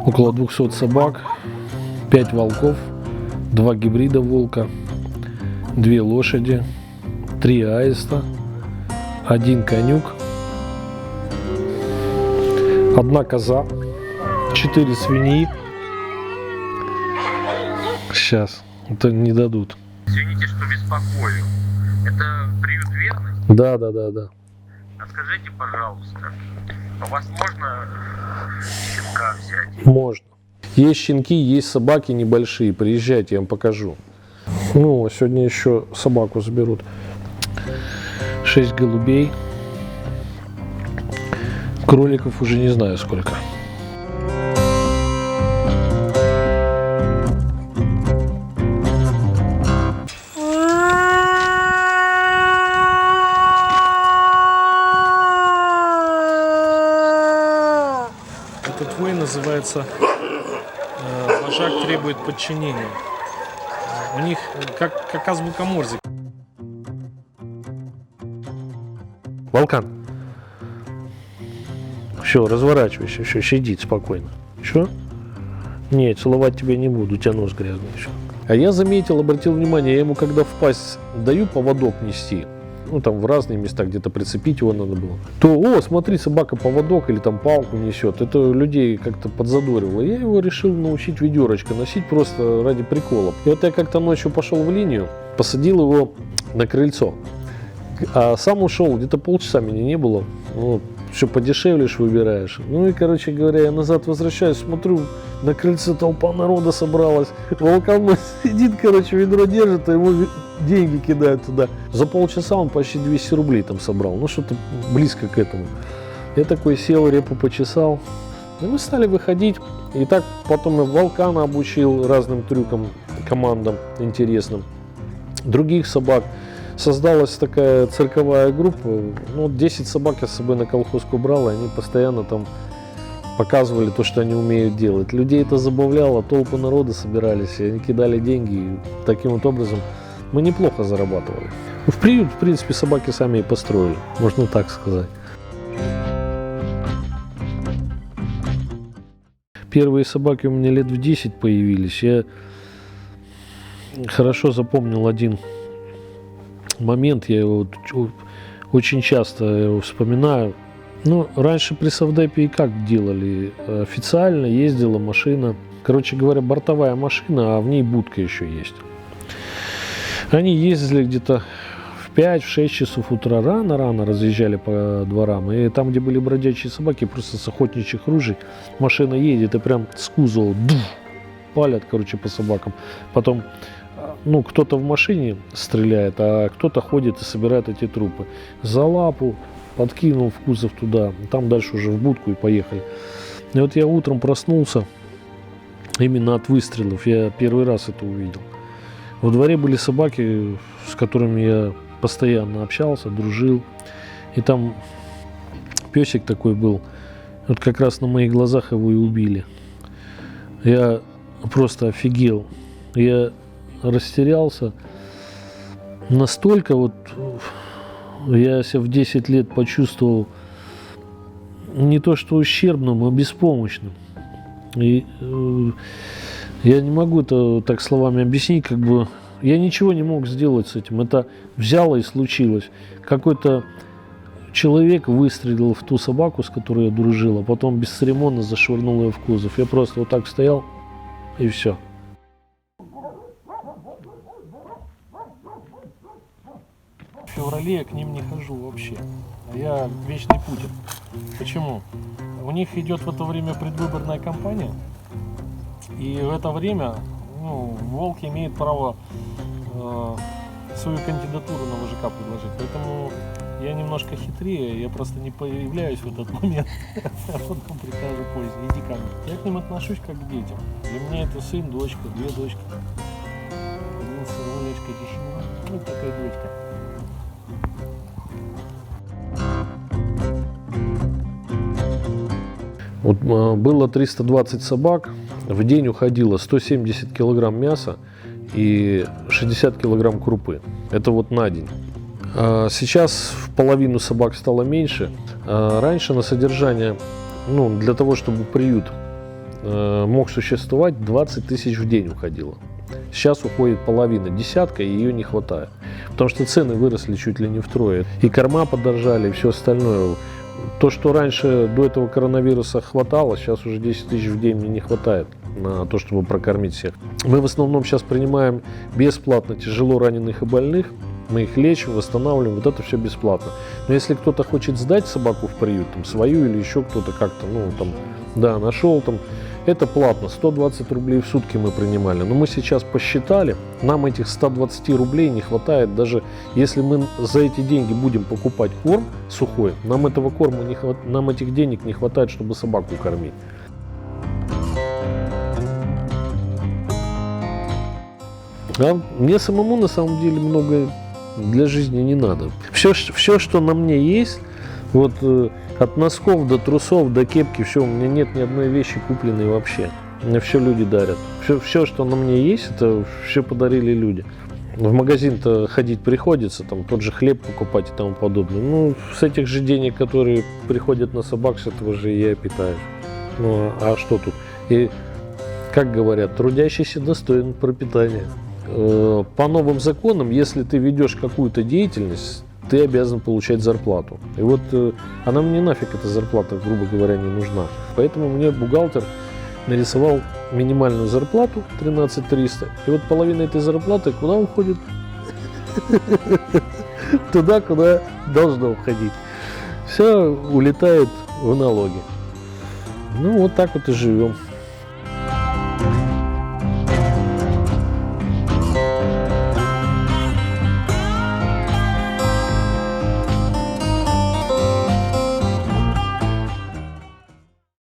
Около 200 собак, 5 волков, 2 гибрида волка, 2 лошади, 3 аиста, 1 конюк, 1 коза, 4 свиньи. Сейчас, это не дадут. Извините, что беспокою. Это приют верность? Да. А скажите, пожалуйста, у вас можно щенка взять? Можно. Есть щенки, есть собаки небольшие. Приезжайте, я вам покажу. Ну, сегодня еще собаку заберут. 6 голубей. Кроликов уже не знаю сколько. Этот вой называется «Вожак требует подчинения». У них как азбука Морзе. Волкан. Все, разворачивайся, все, сидит спокойно. Что? Нет, целовать тебя не буду, у тебя нос грязный. Все. А я заметил, обратил внимание, я ему когда в пасть даю поводок нести, ну там в разные места, где-то прицепить его надо было, то, о, смотри, собака поводок или там палку несет. Это людей как-то подзадоривало. Я его решил научить ведерочко носить просто ради прикола. И вот я как-то ночью пошел в линию, посадил его на крыльцо. А сам ушел, где-то полчаса меня не было. Вот, все подешевле выбираешь. Ну и, короче говоря, я назад возвращаюсь, смотрю, на крыльце толпа народа собралась. Волкан сидит, короче, ведро держит, а ему деньги кидают туда. За полчаса он почти 200 рублей там собрал. Ну, что-то близко к этому. Я такой сел, репу почесал. И мы стали выходить. И так потом я Волкана обучил разным трюкам, командам интересным. Других собак. Создалась такая цирковая группа. Ну, 10 собак я с собой на колхозку брал, и они постоянно там показывали то, что они умеют делать. Людей это забавляло, толпы народа собирались, и они кидали деньги. И таким вот образом мы неплохо зарабатывали. В приют, в принципе, собаки сами и построили, можно так сказать. Первые собаки у меня лет в 10 появились. Я хорошо запомнил один момент, я его очень часто его вспоминаю. Ну, раньше при Совдепе и как делали? Официально ездила машина, короче говоря, бортовая машина, а в ней будка еще есть. Они ездили где-то в 5-6 часов утра, рано разъезжали по дворам. И там, где были бродячие собаки, просто с охотничьих ружей машина едет и прям с кузова палят, короче, по собакам. Потом ну, кто-то в машине стреляет, а кто-то ходит и собирает эти трупы. За лапу подкинул в кузов туда, там дальше уже в будку и поехали. И вот я утром проснулся именно от выстрелов, я первый раз это увидел. Во дворе были собаки, с которыми я постоянно общался, дружил. И там песик такой был, вот как раз на моих глазах его и убили. Я просто офигел. Я растерялся. Настолько вот я себя в 10 лет почувствовал не то что ущербным, а беспомощным. И я не могу это так словами объяснить, как бы я ничего не мог сделать с этим. Это взяло и случилось. Какой-то человек выстрелил в ту собаку, с которой я дружил, а потом бесцеремонно зашвырнул ее в кузов. Я просто вот так стоял и все. В феврале я к ним не хожу вообще. Я вечный Путин. Почему? У них идет в это время предвыборная кампания. И в это время Волк имеет право свою кандидатуру на ВЖК предложить. Поэтому я немножко хитрее, я просто не появляюсь в этот момент, а потом прихожу позже. Иди ко мне. Я к ним отношусь как к детям. Для меня это сын, дочка, 2 дочки. 1 сыночка, еще вот такая дочка. Вот было 320 собак, в день уходило 170 килограмм мяса и 60 килограмм крупы. Это вот на день. Сейчас в половину собак стало меньше. Раньше на содержание, для того, чтобы приют мог существовать, 20 тысяч в день уходило. Сейчас уходит половина, десятка, и ее не хватает. Потому что цены выросли чуть ли не втрое. И корма подорожали, и все остальное. То, что раньше до этого коронавируса хватало, сейчас уже 10 тысяч в день мне не хватает на то, чтобы прокормить всех. Мы в основном сейчас принимаем бесплатно тяжело раненых и больных. Мы их лечим, восстанавливаем, вот это все бесплатно. Но если кто-то хочет сдать собаку в приют, свою или еще кто-то как-то, нашел это платно, 120 рублей в сутки мы принимали. Но мы сейчас посчитали, нам этих 120 рублей не хватает, даже если мы за эти деньги будем покупать корм сухой, нам этого корма нам этих денег не хватает, чтобы собаку кормить. А мне самому на самом деле много для жизни не надо. Все, что на мне есть, от носков до трусов до кепки, все, у меня нет ни одной вещи купленной вообще. Мне все люди дарят. Все, что на мне есть, это все подарили люди. В магазин-то ходить приходится, тот же хлеб покупать и тому подобное. С этих же денег, которые приходят на собак, с этого же я и питаюсь. А что тут? И, как говорят, трудящийся достоин пропитания. По новым законам, если ты ведешь какую-то деятельность, ты обязан получать зарплату. И она мне нафиг, эта зарплата, грубо говоря, не нужна. Поэтому мне бухгалтер нарисовал минимальную зарплату 13 300. И половина этой зарплаты куда уходит? Туда, куда должно уходить. Все улетает в налоги. Так и живем.